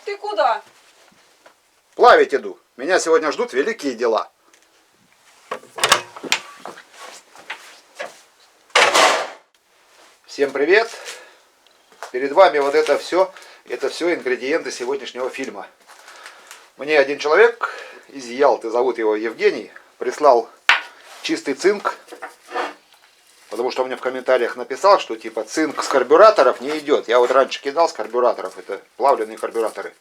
Ты куда? Плавить иду. Меня сегодня ждут великие дела. Всем привет. Перед вами вот это все ингредиенты сегодняшнего фильма. Мне один человек из Ялты, зовут его Евгений, прислал чистый цинк. Потому что он мне в комментариях написал, что типа цинк с карбюраторов не идет. Я вот раньше кидал с карбюраторов, это плавленые карбюраторы,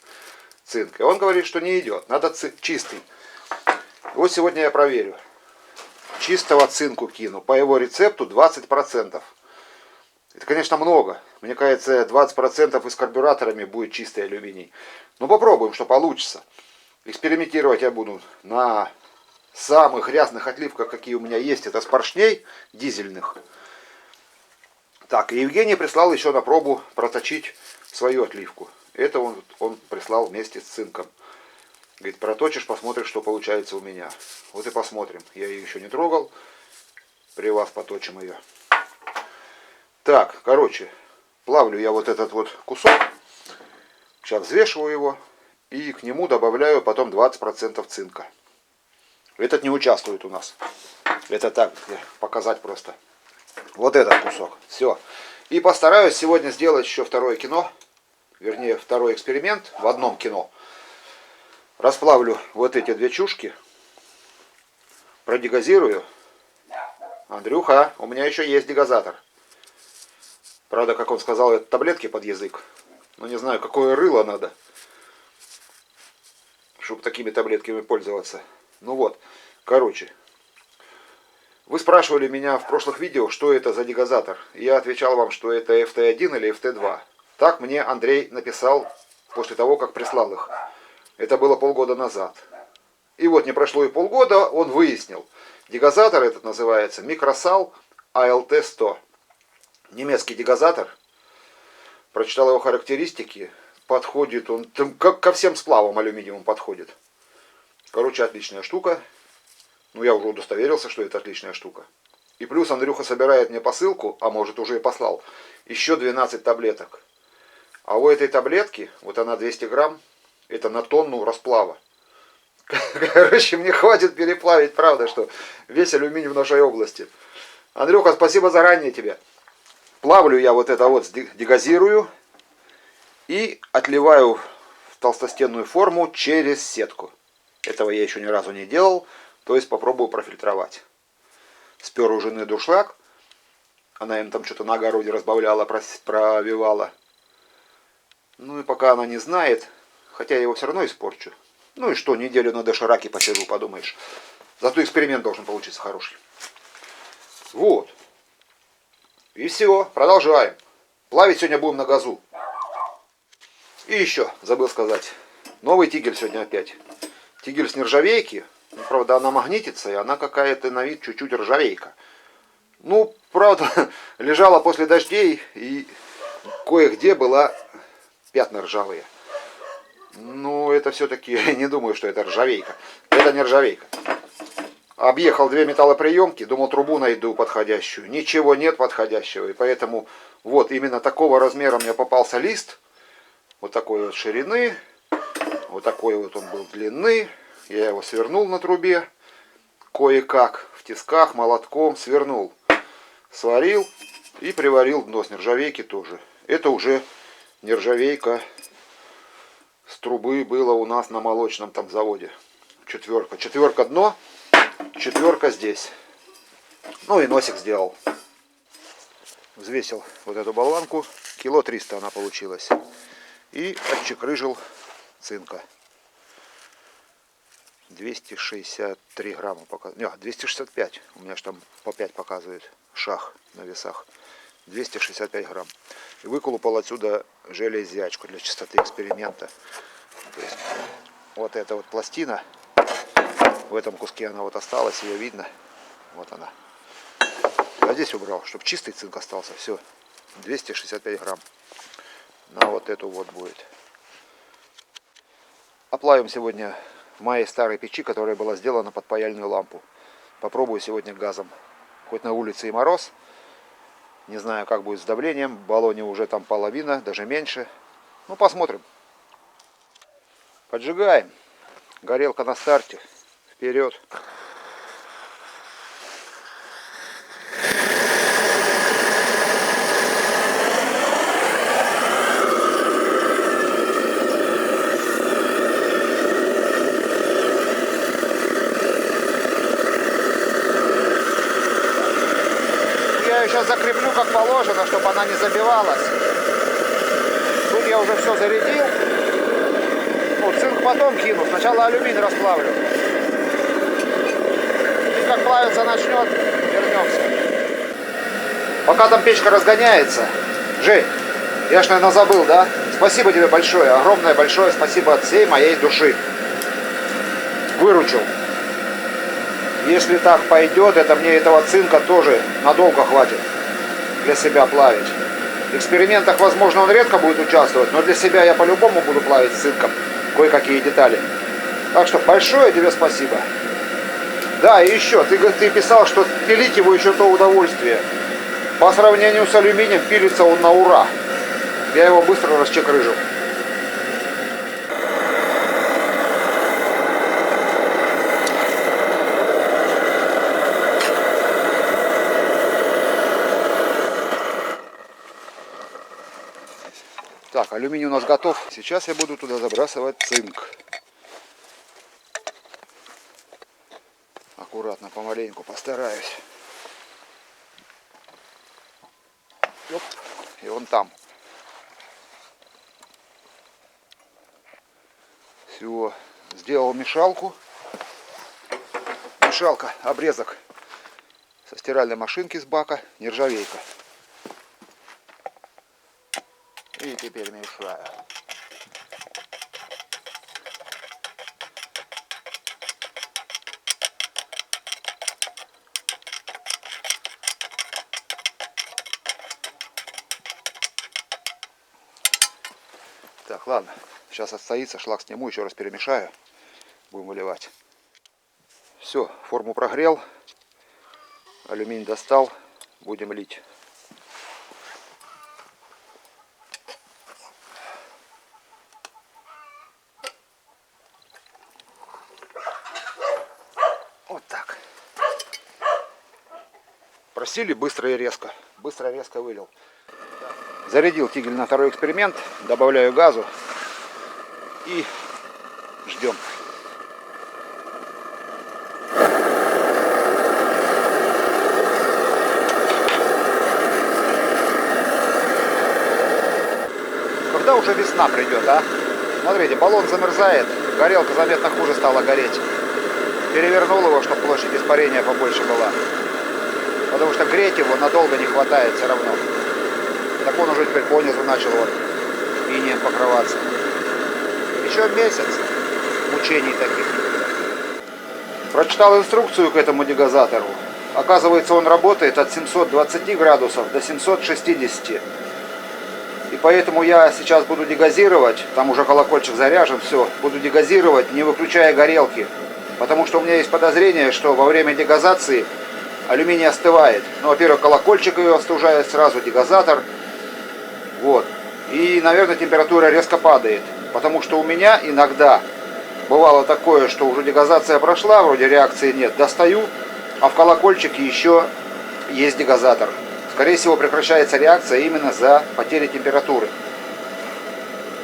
цинк. И он говорит, что не идет, надо чистый. И вот сегодня я проверю. Чистого цинку кину. По его рецепту 20%. Это, конечно, много. Мне кажется, 20% и с карбюраторами будет чистый алюминий. Но попробуем, что получится. Экспериментировать я буду на самых грязных отливках, какие у меня есть. Это с поршней дизельных. Так, и Евгений прислал еще на пробу проточить свою отливку. Это он прислал вместе с цинком. Говорит, проточишь, посмотришь, что получается у меня. Вот и посмотрим. Я ее еще не трогал. При вас поточим ее. Так, короче, плавлю я вот этот вот кусок. Сейчас взвешиваю его. И к нему добавляю потом 20% цинка. Этот не участвует у нас. Это так, показать просто. Вот этот кусок. Все. И постараюсь сегодня сделать еще второе кино. Вернее, второй эксперимент в одном кино. Расплавлю вот эти две чушки. Продегазирую. Андрюха, у меня еще есть дегазатор. Правда, как он сказал, это таблетки под язык. Но не знаю, какое рыло надо, чтобы такими таблетками пользоваться. Ну вот, короче. Вы спрашивали меня в прошлых видео, что это за дегазатор. Я отвечал вам, что это FT1 или FT2. Так мне Андрей написал после того, как прислал их. Это было полгода назад. И вот не прошло и полгода, он выяснил. Дегазатор этот называется Microsal ALT-100. Немецкий дегазатор. Прочитал его характеристики. Подходит он, как ко всем сплавам алюминиевым подходит. Короче, отличная штука. Ну, я уже удостоверился, что это отличная штука. И плюс Андрюха собирает мне посылку, а может уже и послал, еще 12 таблеток. А у этой таблетки, вот она 200 грамм, это на тонну расплава. Короче, мне хватит переплавить, правда, что весь алюминий в нашей области. Андрюха, спасибо заранее тебе. Плавлю я вот это вот, дегазирую и отливаю в толстостенную форму через сетку. Этого я еще ни разу не делал, то есть попробую профильтровать. Спер у жены дуршлаг, она им там что-то на огороде разбавляла, провивала. Ну и пока она не знает, хотя я его все равно испорчу. Ну и что, неделю на дошираке посижу, подумаешь. Зато эксперимент должен получиться хороший. Вот. И все, продолжаем. Плавить сегодня будем на газу. И еще, забыл сказать, новый тигель сегодня опять. Тигель с нержавейки. Ну, правда, она магнитится, и она какая-то на вид чуть-чуть ржавейка. Ну, правда, лежала после дождей, и кое-где была пятна ржавые. Ну, это все-таки, не думаю, что это ржавейка. Это не ржавейка. Объехал две металлоприемки, думал, трубу найду подходящую. Ничего нет подходящего, и поэтому вот именно такого размера мне попался лист. Вот такой вот ширины, вот такой вот он был длины. Я его свернул на трубе, кое-как в тисках, молотком свернул. Сварил и приварил дно с нержавейки тоже. Это уже нержавейка с трубы было у нас на молочном там заводе. Четверка. Четверка дно, четверка здесь. Ну и носик сделал. Взвесил вот эту болванку. Кило 300 она получилась. И отчекрыжил цинка. 263 грамма показывает. Нет, 265. У меня же там по 5 показывает шаг на весах. 265 грамм. И выколупал отсюда железячку для чистоты эксперимента. То есть, вот эта вот пластина. В этом куске она вот осталась, ее видно. Вот она. А здесь убрал, чтобы чистый цинк остался. Все. 265 грамм. На вот эту вот будет. Оплавим сегодня в моей старой печи, которая была сделана под паяльную лампу. Попробую сегодня газом. Хоть на улице и мороз. Не знаю, как будет с давлением. В баллоне уже там половина, даже меньше. Ну, посмотрим. Поджигаем. Горелка на старте. Вперед. Я ее сейчас закреплю как положено, чтобы она не забивалась. Тут я уже все зарядил. Вот, цинк потом кину. Сначала алюминий расплавлю. И как плавиться начнет, вернемся. Пока там печка разгоняется. Жень, я ж, наверное, забыл, да? Спасибо тебе большое. Огромное большое спасибо от всей моей души. Выручил. Если так пойдет, это мне этого цинка тоже надолго хватит для себя плавить. В экспериментах, возможно, он редко будет участвовать, но для себя я по-любому буду плавить с цинком кое-какие детали. Так что большое тебе спасибо. Да, и еще, ты писал, что пилить его еще то удовольствие. По сравнению с алюминием пилится он на ура. Я его быстро расчекрыжил. Так, алюминий у нас готов. Сейчас я буду туда забрасывать цинк. Аккуратно, помаленьку постараюсь. Оп, и он там. Все, сделал мешалку. Мешалка, обрезок со стиральной машинки с бака, нержавейка. И теперь мешаю. Так, ладно. Сейчас отстоится, шлак сниму, еще раз перемешаю. Будем выливать. Все, форму прогрел. Алюминий достал. Будем лить. Вот так. Просили быстро и резко. Быстро и резко вылил. Зарядил тигель на второй эксперимент. Добавляю газу. И ждем. Когда уже весна придет, а? Смотрите, баллон замерзает. Горелка заметно хуже стала гореть. Перевернул его, чтобы площадь испарения побольше была. Потому что греть его надолго не хватает все равно. Так он уже теперь понизу начал вот инеем покрываться. Еще месяц мучений таких. Прочитал инструкцию к этому дегазатору. Оказывается, он работает от 720 градусов до 760. И поэтому я сейчас буду дегазировать. Там уже колокольчик заряжен, все. Буду дегазировать, не выключая горелки. Потому что у меня есть подозрение, что во время дегазации алюминий остывает. Ну, во-первых, колокольчик ее остужает сразу, дегазатор. Вот. И, наверное, температура резко падает. Потому что у меня иногда бывало такое, что уже дегазация прошла, вроде реакции нет. Достаю, а в колокольчике еще есть дегазатор. Скорее всего, прекращается реакция именно за потери температуры.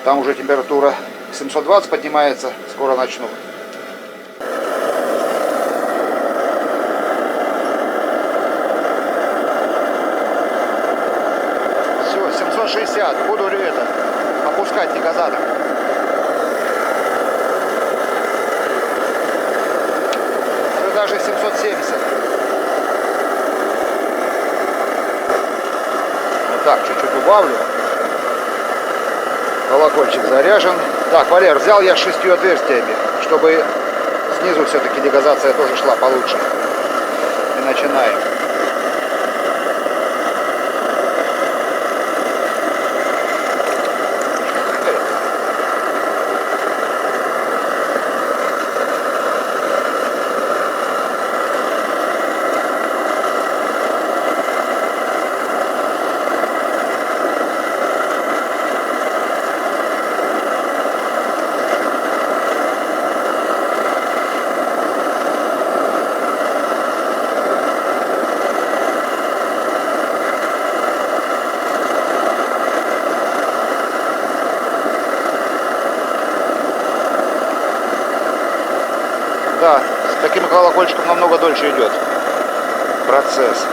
Там уже температура 720 поднимается, скоро начну. Все, 760. Буду это, опускать дегазатор. Уже даже 770. Вот так, чуть-чуть убавлю. Колокольчик заряжен. Так, Валер, взял я 6 отверстиями, чтобы снизу все-таки дегазация тоже шла получше. И начинаем. Да, с таким колокольчиком намного дольше идет процесс.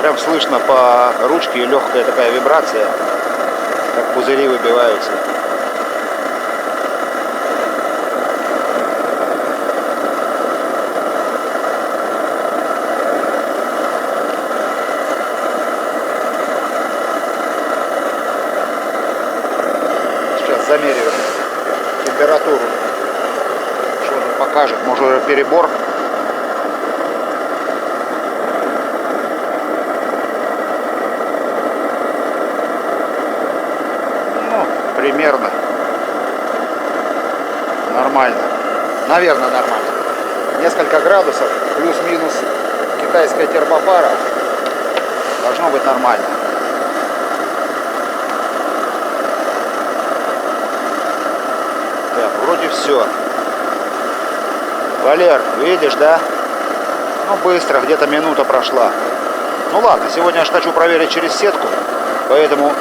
Прям слышно по ручке легкая такая вибрация, как пузыри выбиваются. Сейчас замеряю температуру. Что тут покажет? Может, уже перебор? Примерно нормально, наверное, нормально. Несколько градусов плюс-минус китайская термопара, должно быть нормально. Так, вроде все. Валер, видишь, да? Ну быстро, где-то минута прошла. Ну ладно, сегодня я же хочу проверить через сетку, поэтому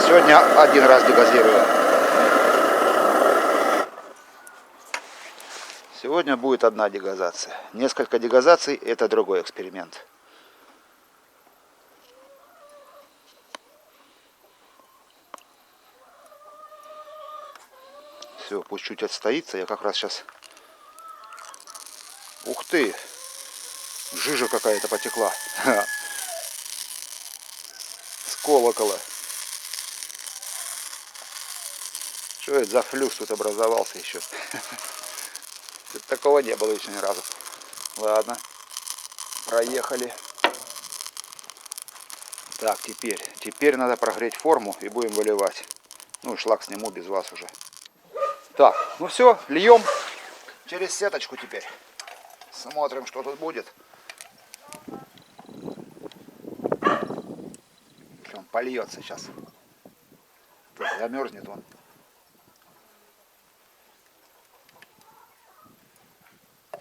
сегодня один раз дегазирую. Сегодня будет одна дегазация. Несколько дегазаций — это другой эксперимент. Все, пусть чуть отстоится. Я как раз сейчас... Ух ты! Жижа какая-то потекла. С колокола. Что это за флюс тут образовался еще? Такого не было еще ни разу. Ладно. Проехали. Так, теперь надо прогреть форму и будем выливать. Ну и шлак сниму без вас уже. Так, ну все, льем через сеточку теперь. Смотрим, что тут будет. Он польется сейчас. Так, замерзнет он.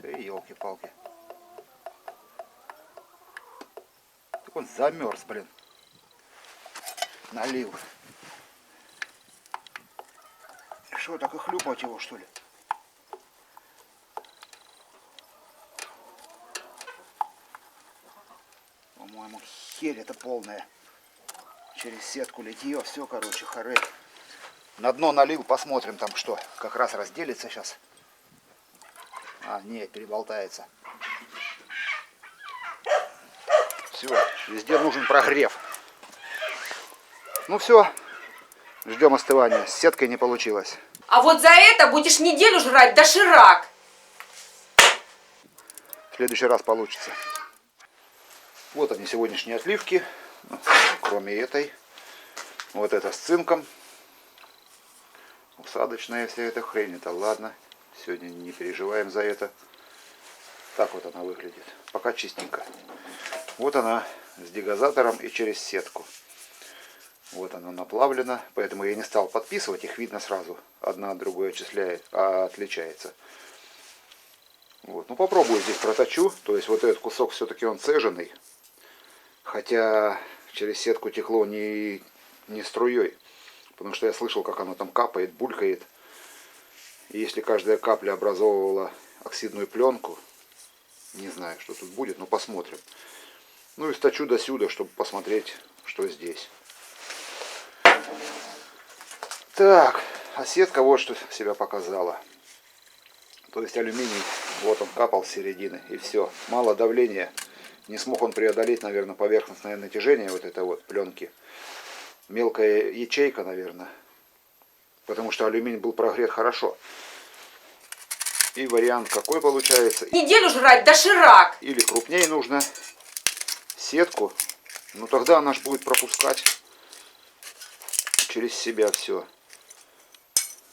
Елки-палки. Так он замерз, блин. Налил. Что, так и хлюпать его, что ли? По-моему, херь это полная. Через сетку литье, все, короче, хоры. На дно налил, посмотрим там что. Как раз разделится сейчас. А, нет, переболтается. Все, везде нужен прогрев. Ну все, ждем остывания. С сеткой не получилось. А вот за это будешь неделю жрать доширак. В следующий раз получится. Вот они, сегодняшние отливки. Кроме этой. Вот это с цинком. Усадочная вся эта хрень. Это ладно. Сегодня не переживаем за это. Так вот она выглядит. Пока чистенько. Вот она с дегазатором и через сетку. Вот она наплавлена. Поэтому я не стал подписывать. Их видно сразу. Одна от другой отличается. Вот. Ну попробую здесь проточу. То есть вот этот кусок все-таки он цеженный. Хотя через сетку текло не струей. Потому что я слышал, как оно там капает, булькает. И если каждая капля образовывала оксидную пленку, не знаю, что тут будет, но посмотрим. Ну и сточу до сюда, чтобы посмотреть, что здесь. Так, а сетка вот что себя показала. То есть алюминий, вот он капал с середины, и все. Мало давления. Не смог он преодолеть, наверное, поверхностное натяжение вот этой вот пленки. Мелкая ячейка, наверное. Потому что алюминий был прогрет хорошо. И вариант какой получается? Неделю жрать доширак. Или крупнее нужно сетку. Ну тогда она же будет пропускать через себя все.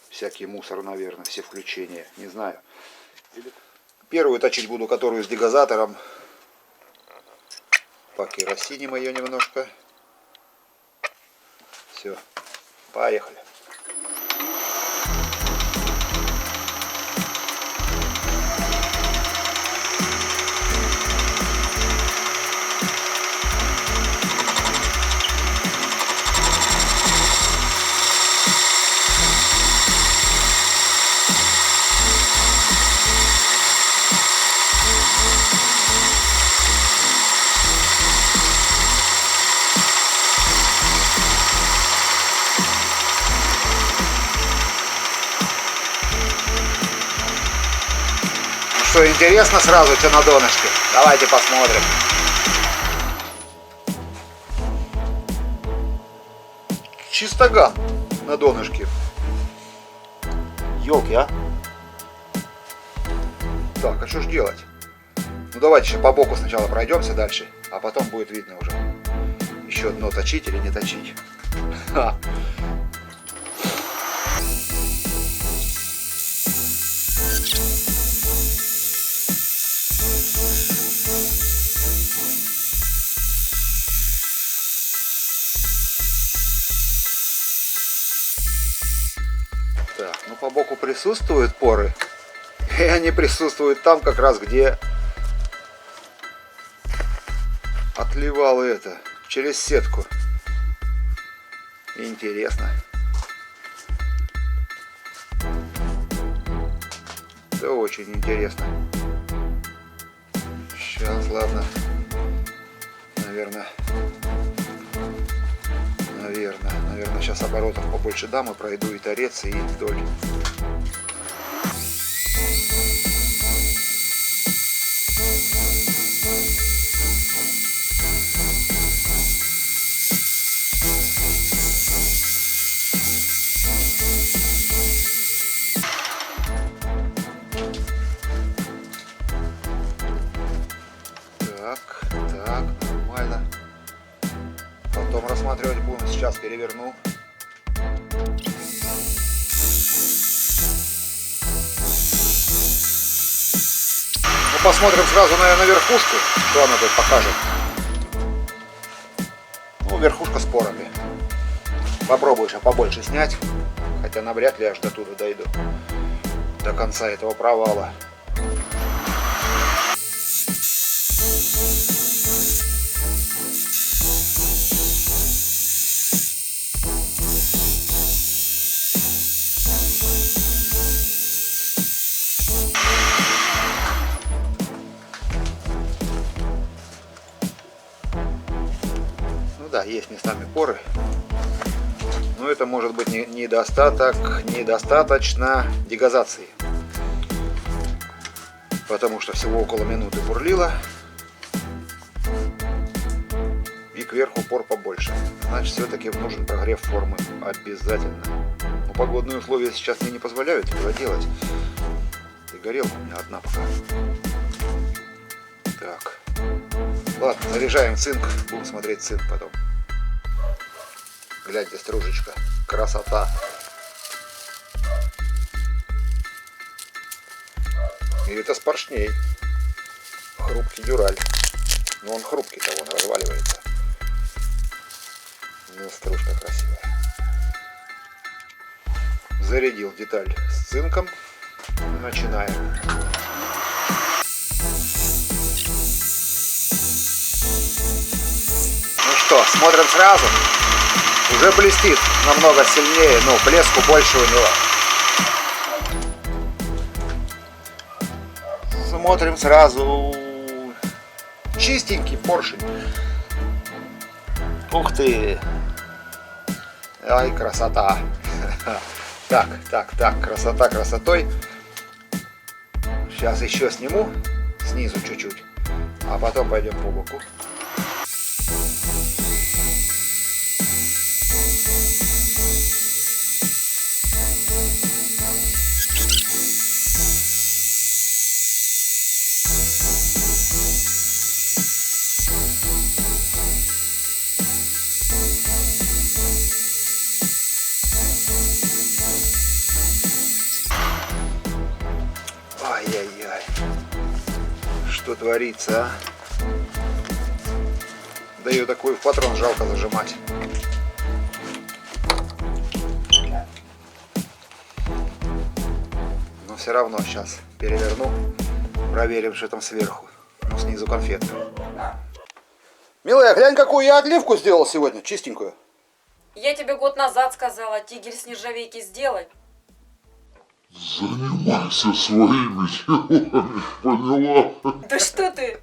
Всякий мусор, наверное, все включения. Не знаю. Первую точить буду, которую с дегазатором. Покеросиним ее немножко. Все. Поехали. Что, интересно сразу, что на донышке? Давайте посмотрим. Чистоган на донышке. Ёлки, а? Так, а что ж делать? Ну давайте еще по боку сначала пройдемся дальше, а потом будет видно уже. Еще дно точить или не точить. Ха. Так, ну по боку присутствуют поры. И они присутствуют там как раз, где отливало это, через сетку. Интересно. Это очень интересно. Сейчас, ладно. Наверное, сейчас оборотов побольше дам и пройду и торец, и вдоль. Так, нормально. Потом рассматривать будем. Сейчас переверну. Ну, посмотрим сразу, наверное, на верхушку, что она тут покажет. Ну, верхушка с порами. Попробую сейчас побольше снять. Хотя навряд ли аж до туда дойду. До конца этого провала. Да, есть местами поры, но это может быть недостаточно дегазации, потому что всего около минуты бурлило, и кверху пор побольше. Значит, все-таки нужен прогрев формы обязательно. Но погодные условия сейчас мне не позволяют этого делать. И горелка у меня одна пока. Так. Ладно, заряжаем цинк, будем смотреть цинк потом. Гляньте, стружечка, красота. И это с поршней. Хрупкий дюраль. Но он хрупкий-то, он разваливается. Ну, стружка красивая. Зарядил деталь с цинком. Начинаем. Ну что, смотрим сразу. Уже блестит намного сильнее, ну, блеску больше у него. Смотрим сразу. Чистенький поршень. Ух ты. Ай, красота. Так, красота красотой. Сейчас еще сниму снизу чуть-чуть, а потом пойдем по боку. Ай-яй-яй. Что творится, а? Да ее такой в патрон жалко зажимать. Но все равно сейчас переверну. Проверим, что там сверху. Ну, снизу конфетка. Милая, глянь, какую я отливку сделал сегодня. Чистенькую. Я тебе год назад сказала, тигель с нержавейки сделай. Занимайся своими делами, поняла? Да что ты?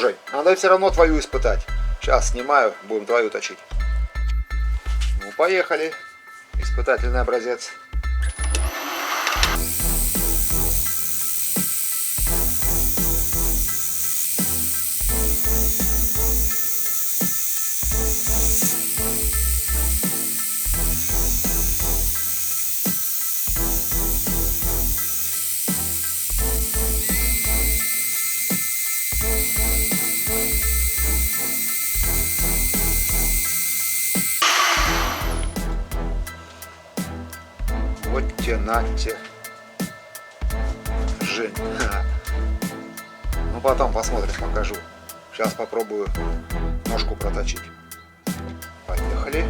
Жень, надо все равно твою испытать. Сейчас снимаю, будем твою точить. Ну, поехали. Испытательный образец. Вот те, нате. Жень. Ну потом посмотрим, покажу. Сейчас попробую ножку проточить. Поехали.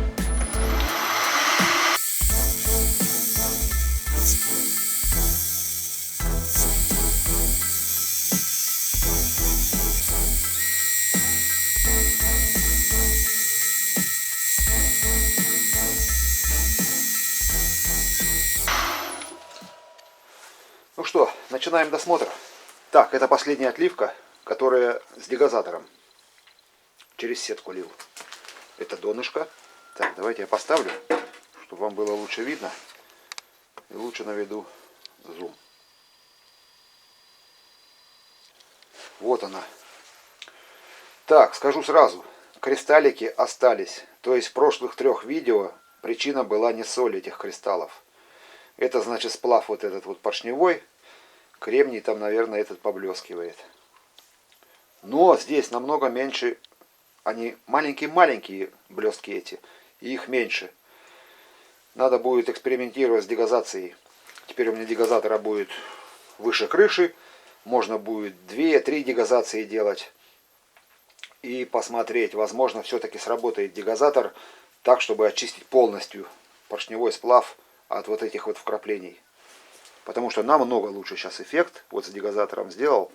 Ну что, начинаем досмотр. Так, это последняя отливка, которая с дегазатором. Через сетку лил. Это донышко. Так, давайте я поставлю, чтобы вам было лучше видно. И лучше наведу зум. Вот она. Так, скажу сразу. Кристаллики остались. То есть в прошлых 3 видео причина была не соль этих кристаллов. Это значит сплав вот этот вот поршневой. Кремний там, наверное, этот поблескивает. Но здесь намного меньше. Они маленькие-маленькие блестки эти. И их меньше. Надо будет экспериментировать с дегазацией. Теперь у меня дегазатора будет выше крыши. Можно будет 2-3 дегазации делать. И посмотреть. Возможно, все-таки сработает дегазатор так, чтобы очистить полностью поршневой сплав от вот этих вот вкраплений. Потому что намного лучше сейчас эффект. Вот с дегазатором сделал.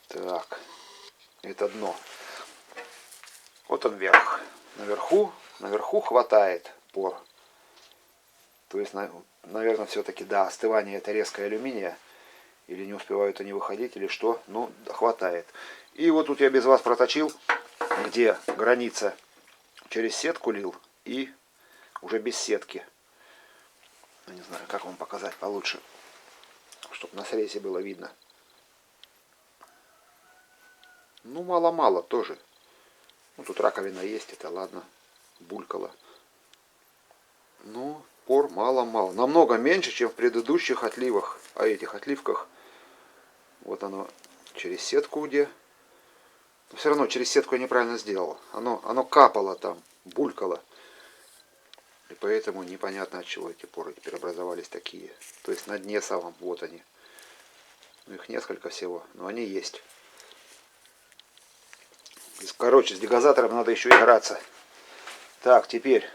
Так. Это дно. Вот он вверх. Наверху хватает пор. То есть, наверное, все-таки, да, остывание это резкое алюминия. Или не успевают они выходить, или что. Ну, хватает. И вот тут я без вас проточил, где граница через сетку лил и уже без сетки. Я не знаю, как вам показать получше, чтобы на срезе было видно. Ну, мало-мало тоже. Ну, тут раковина есть, это ладно. Булькало. Ну, пор мало-мало. Намного меньше, чем в предыдущих отливах. А этих отливках. Вот оно через сетку где. Но все равно через сетку я неправильно сделал. Оно капало там, булькало. И поэтому непонятно, от чего эти поры теперь образовались такие. То есть на дне самом, вот они. Ну, их несколько всего, но они есть. Короче, с дегазатором надо еще играться. Так, теперь,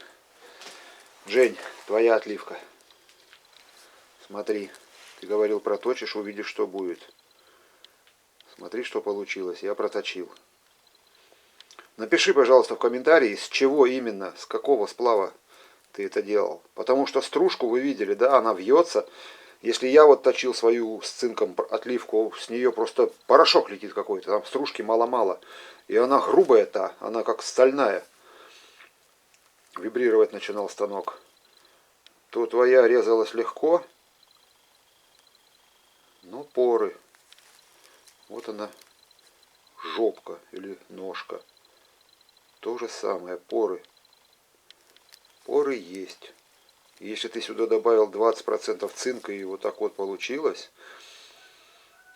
Жень, твоя отливка. Смотри, ты говорил, проточишь, увидишь, что будет. Смотри, что получилось. Я проточил. Напиши, пожалуйста, в комментарии, с чего именно, с какого сплава ты это делал. Потому что стружку вы видели, да, она вьется. Если я вот точил свою с цинком отливку, с нее просто порошок летит какой-то. Там стружки мало-мало. И она грубая та, она как стальная. Вибрировать начинал станок. То твоя резалась легко. Но поры. Вот она, жопка или ножка. То же самое, поры. Поры есть. Если ты сюда добавил 20% цинка и вот так вот получилось,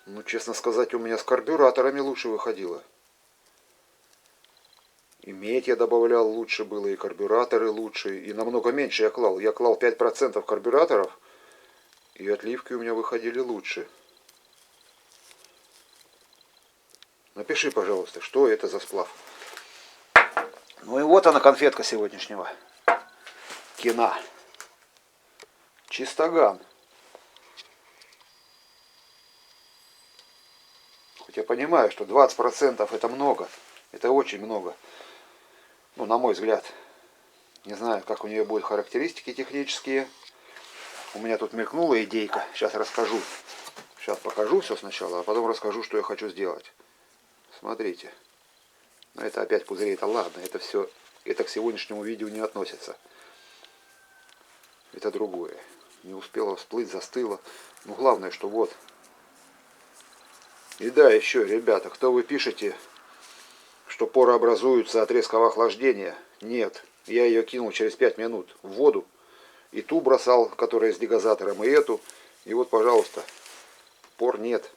ну, честно сказать, у меня с карбюраторами лучше выходило. И медь я добавлял лучше было, и карбюраторы лучше, и намного меньше я клал. Я клал 5% карбюраторов, и отливки у меня выходили лучше. Напиши, пожалуйста, что это за сплав. Ну и вот она, конфетка сегодняшнего кино. Чистоган. Хоть я понимаю, что 20% это много. Это очень много. Ну, на мой взгляд. Не знаю, как у нее будут характеристики технические. У меня тут мелькнула идейка. Сейчас расскажу. Сейчас покажу все сначала, а потом расскажу, что я хочу сделать. Смотрите. Но это опять пузыри, это ладно, это все, это к сегодняшнему видео не относится. Это другое. Не успела всплыть, застыло. Ну главное, что вот. И да, еще, ребята, кто вы пишете, что поры образуются от резкого охлаждения? Нет. Я ее кинул через 5 минут в воду. И ту бросал, которая с дегазатором, и эту. И вот, пожалуйста, пор нет.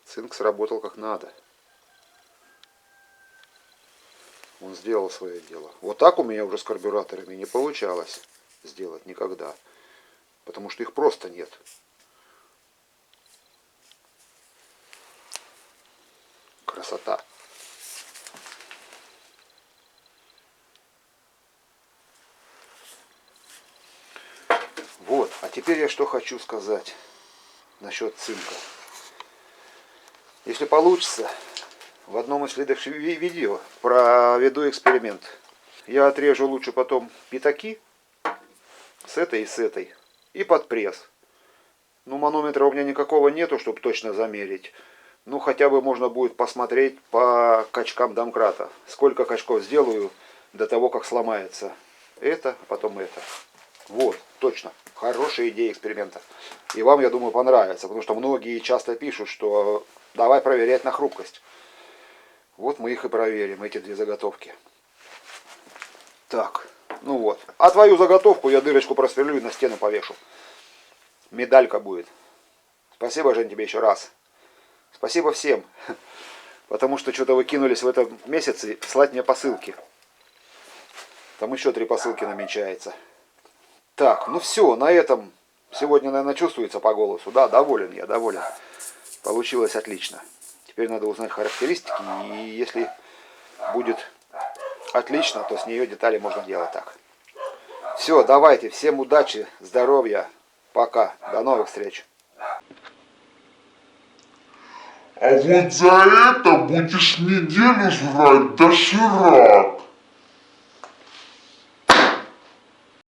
Цинк сработал как надо. Он сделал свое дело. Вот так у меня уже с карбюраторами не получалось сделать никогда. Потому что их просто нет. Красота. Вот. А теперь я что хочу сказать насчет цинка. Если получится, в одном из следующих видео проведу эксперимент. Я отрежу лучше потом пятаки с этой и с этой. И под пресс. Ну, манометра у меня никакого нету, чтобы точно замерить. Ну, хотя бы можно будет посмотреть по качкам домкрата. Сколько качков сделаю до того, как сломается это, а потом это. Вот, точно. Хорошая идея эксперимента. И вам, я думаю, понравится. Потому что многие часто пишут, что давай проверять на хрупкость. Вот мы их и проверим, эти две заготовки. Так, ну вот. А твою заготовку я дырочку просверлю и на стену повешу. Медалька будет. Спасибо, Жень, тебе еще раз. Спасибо всем. Потому что что-то вы кинулись в этом месяце слать мне посылки. Там еще 3 посылки намечается. Так, ну все, на этом сегодня, наверное, чувствуется по голосу. Да, доволен я, доволен. Получилось отлично. Теперь надо узнать характеристики, и если будет отлично, то с нее детали можно делать так. Все, давайте, всем удачи, здоровья, пока, до новых встреч. А вот за это будешь неделю жрать доширак.